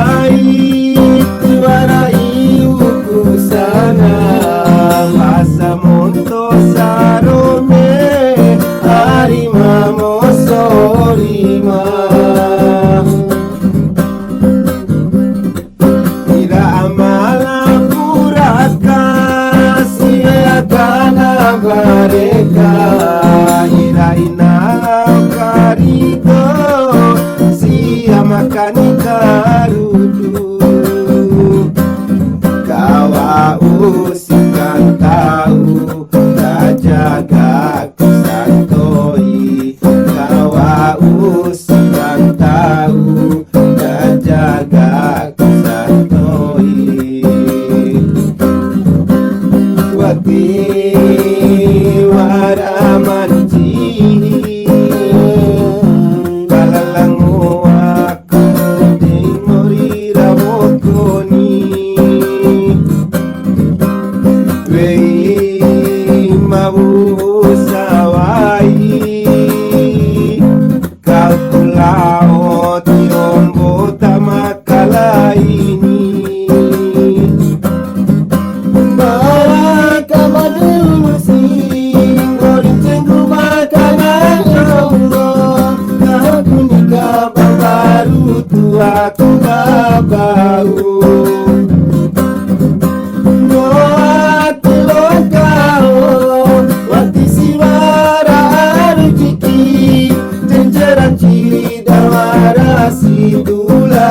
mai tiwarai ukusana masa monto sarome harima mosorima ira amala puraka siatana bareka ira inala karido makani karudu kawa usikan tahu kajaga kusantoi kawa usikan tahu kajaga kusantoi wati waramanci aku babaru no ati lokao wati siwara rezeki cenceran cidawara situlalabo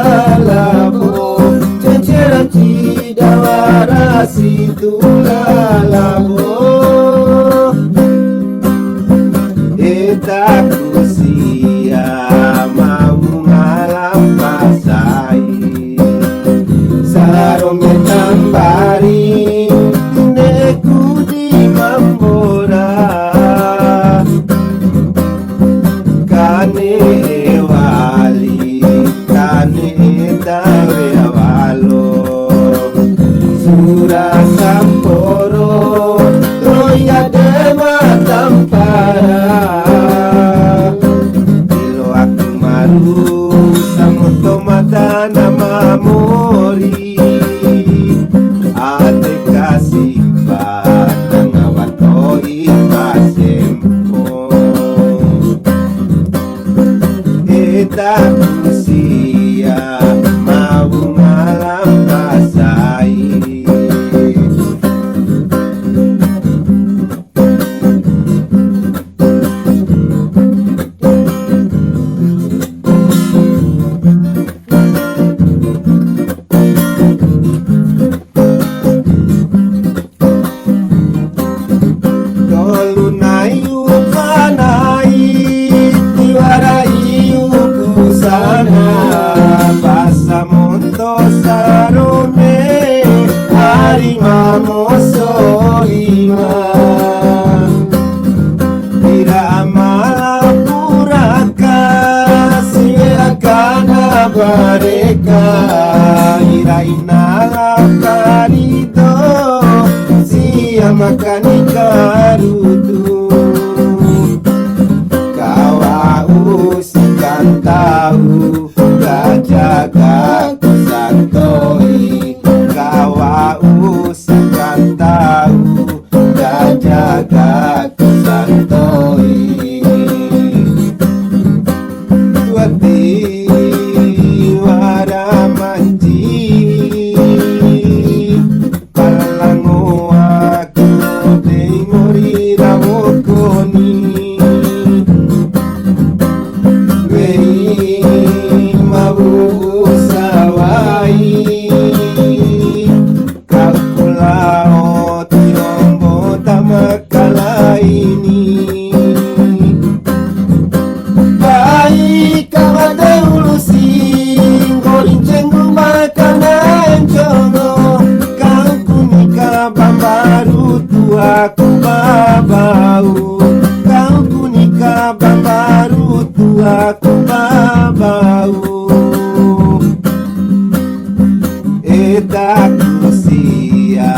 cenceran cidawara situlalabo etaku siama sarongnya tambari neku di mambora kane wali kane tawe awalo sura samporo roya dema tampara ilo aku maru samoto mata nama mori ate kasih padang awatoi pasempo eta usia mau malam pasai sarome harima mosorima ira amala puraka siakana bareka ira inala karido siamakani karudu kawa usikan tahu kajaga kusantoi kawa usikan tahu kajaga kusantoi wati waramanci palango aku dei mori rawokoni kalkulao tiombo tamakala ini baik kawade ulusi ngorinceng makanan jono kau kunika bambaru tuaku babau kau kunika bambaru tuaku babau eta kusia